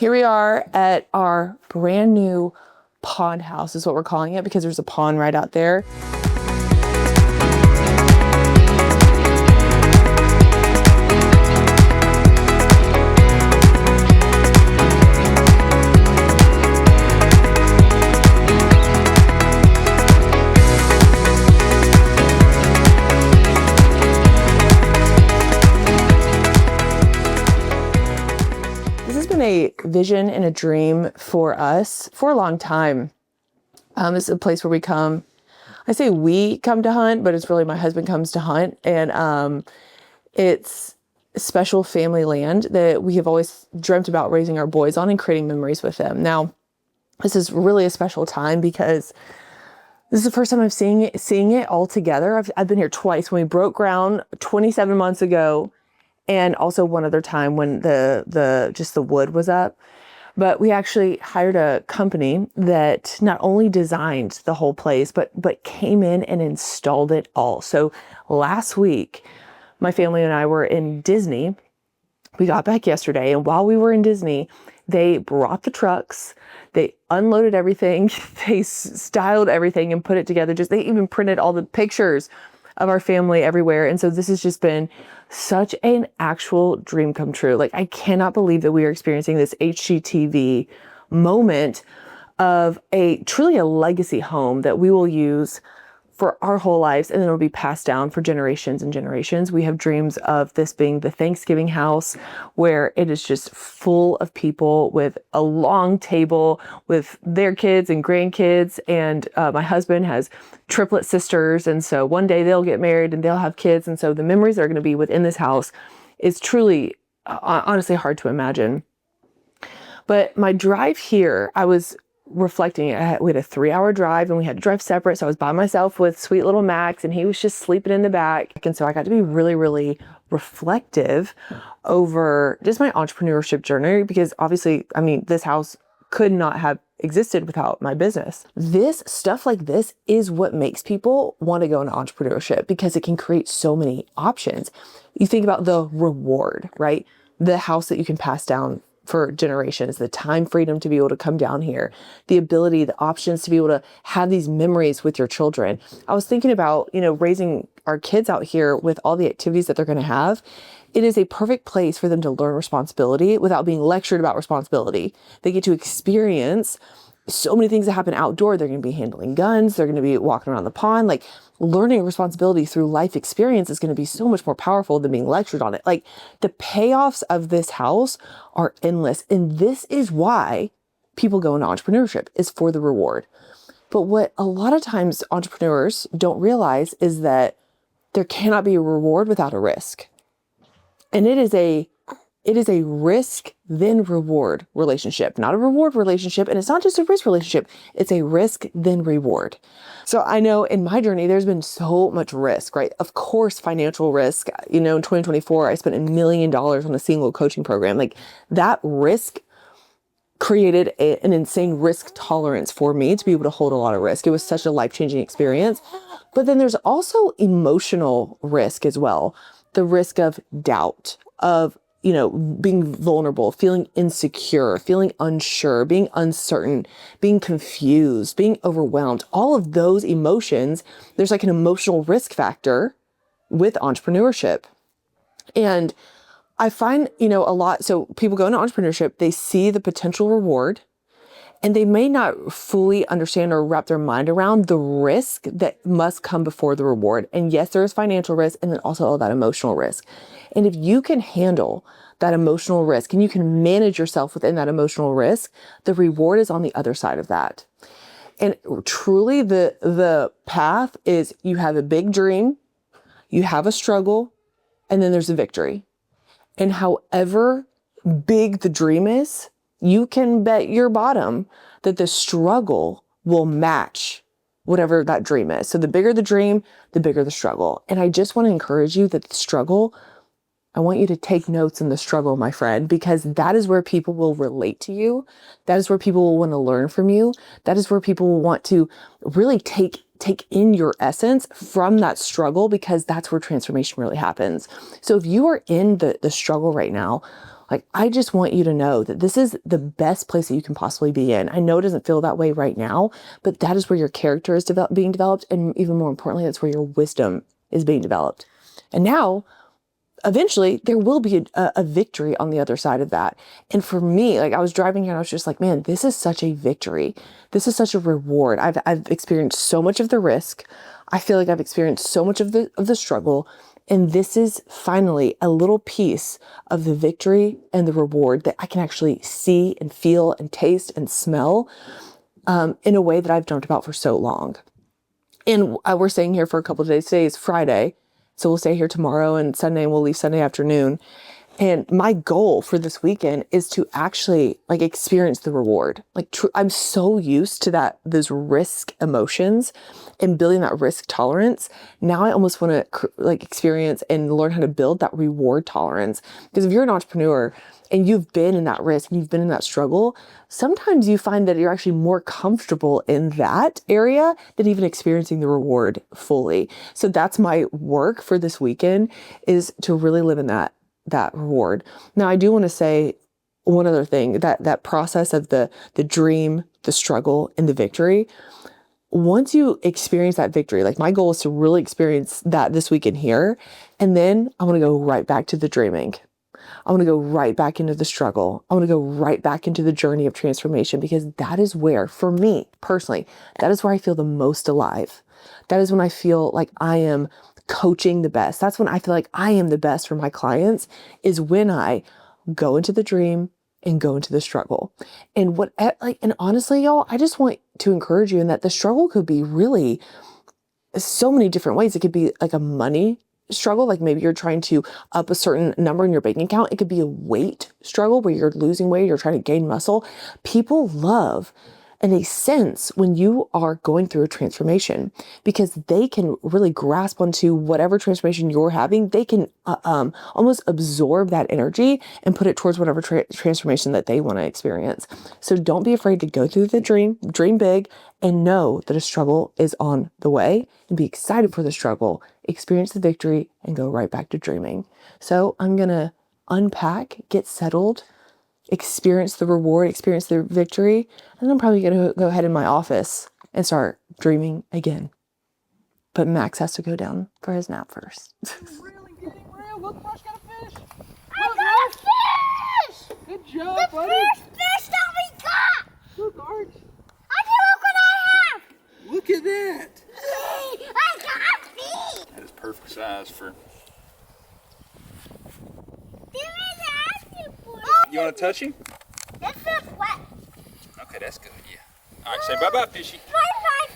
Here we are at our brand new pond house is what we're calling it because there's a pond right out there. A vision and a dream for us for a long time. This is a place where we come. I say we come to hunt, but it's really my husband comes to hunt, and it's special family land that we have always dreamt about raising our boys on and creating memories with them. Now, this is really a special time because this is the first time I'm seeing it all together. I've been here twice when we broke ground 27 months ago. And also one other time when the wood was up. But we actually hired a company that not only designed the whole place, but came in and installed it all. So last week, my family and I were in Disney. We got back yesterday, and while we were in Disney, they brought the trucks, they unloaded everything, they styled everything and put it together. They even printed all the pictures of our family everywhere. And so this has just been such an actual dream come true. Like, I cannot believe that we are experiencing this HGTV moment of truly a legacy home that we will use for our whole lives, and then it'll be passed down for generations and generations. We have dreams of this being the Thanksgiving house where it is just full of people with a long table with their kids and grandkids. And my husband has triplet sisters. And so one day they'll get married and they'll have kids. And so the memories that are going to be within this house is truly, honestly, hard to imagine. But my drive here, I was reflecting, we had a 3-hour drive and we had to drive separate. So I was by myself with sweet little Max and he was just sleeping in the back. And so I got to be really, really reflective over just my entrepreneurship journey, because obviously, this house could not have existed without my business. This stuff like this is what makes people want to go into entrepreneurship, because it can create so many options. You think about the reward, right? The house that you can pass down for generations, the time freedom to be able to come down here, the ability, the options to be able to have these memories with your children. I was thinking about, raising our kids out here with all the activities that they're going to have. It is a perfect place for them to learn responsibility without being lectured about responsibility. They get to experience so many things that happen outdoor. They're going to be handling guns. They're going to be walking around the pond. Like, learning responsibility through life experience is going to be so much more powerful than being lectured on it. Like, the payoffs of this house are endless. And this is why people go into entrepreneurship, is for the reward. But what a lot of times entrepreneurs don't realize is that there cannot be a reward without a risk. And it is a risk then reward relationship, not a reward relationship. And it's not just a risk relationship. It's a risk then reward. So I know in my journey, there's been so much risk, right? Of course, financial risk. In 2024, I spent $1 million on a single coaching program. Like, that risk created an insane risk tolerance for me to be able to hold a lot of risk. It was such a life-changing experience. But then there's also emotional risk as well. The risk of doubt, of being vulnerable, feeling insecure, feeling unsure, being uncertain, being confused, being overwhelmed, all of those emotions, there's like an emotional risk factor with entrepreneurship. And I find, a lot, so people go into entrepreneurship, they see the potential reward, and they may not fully understand or wrap their mind around the risk that must come before the reward. And yes, there is financial risk, and then also all that emotional risk. And if you can handle that emotional risk and you can manage yourself within that emotional risk, the reward is on the other side of that. And truly the path is, you have a big dream, you have a struggle, and then there's a victory. And however big the dream is, you can bet your bottom that the struggle will match whatever that dream is. So the bigger the dream, the bigger the struggle. And I just want to encourage you that the struggle, I want you to take notes in the struggle, my friend, because that is where people will relate to you. That is where people will want to learn from you. That is where people will want to really take in your essence from that struggle, because that's where transformation really happens. So if you are in the struggle right now, Like, I just want you to know that this is the best place that you can possibly be in. I know it doesn't feel that way right now, but that is where your character is being developed. And even more importantly, that's where your wisdom is being developed. And now, eventually, there will be a victory on the other side of that. And for me, like, I was driving here and I was just like, man, this is such a victory. This is such a reward. I've experienced so much of the risk. I feel like I've experienced so much of the struggle. And this is finally a little piece of the victory and the reward that I can actually see and feel and taste and smell in a way that I've dreamt about for so long. And we're staying here for a couple of days. Today is Friday. So we'll stay here tomorrow and Sunday, and we'll leave Sunday afternoon. And my goal for this weekend is to actually like experience the reward. Like I'm so used to those risk emotions and building that risk tolerance. Now I almost want to like experience and learn how to build that reward tolerance. Because if you're an entrepreneur and you've been in that risk and you've been in that struggle, sometimes you find that you're actually more comfortable in that area than even experiencing the reward fully. So that's my work for this weekend, is to really live in that reward. Now, I do want to say one other thing, that process of the dream, the struggle, and the victory. Once you experience that victory, like my goal is to really experience that this weekend here. And then I want to go right back to the dreaming. I want to go right back into the struggle. I want to go right back into the journey of transformation, because that is where, for me personally, that is where I feel the most alive. That is when I feel like I am coaching the best. That's when I feel like I am the best for my clients, is when I go into the dream and go into the struggle. And and honestly, y'all, I just want to encourage you in that the struggle could be really so many different ways. It could be like a money struggle, like maybe you're trying to up a certain number in your bank account. It could be a weight struggle where you're losing weight, you're trying to gain muscle. People love and they sense when you are going through a transformation, because they can really grasp onto whatever transformation you're having. They can almost absorb that energy and put it towards whatever transformation that they want to experience. So don't be afraid to go through the dream big, and know that a struggle is on the way, and be excited for the struggle, experience the victory, and go right back to dreaming. So I'm going to unpack, get settled, experience the reward, experience the victory, and then I'm probably going to go ahead in my office and start dreaming again. But Max has to go down for his nap first. Really getting real. Look, Rush got a fish. I got a fish! Good job, The buddy. first fish that we got! Look, Arch. I can look what I have! Look at that. Yay! I got fish! That is perfect size for... There is an boy. You want to touch him? This is wet. Okay, that's good, yeah. All right, say bye-bye, fishy. Bye-bye,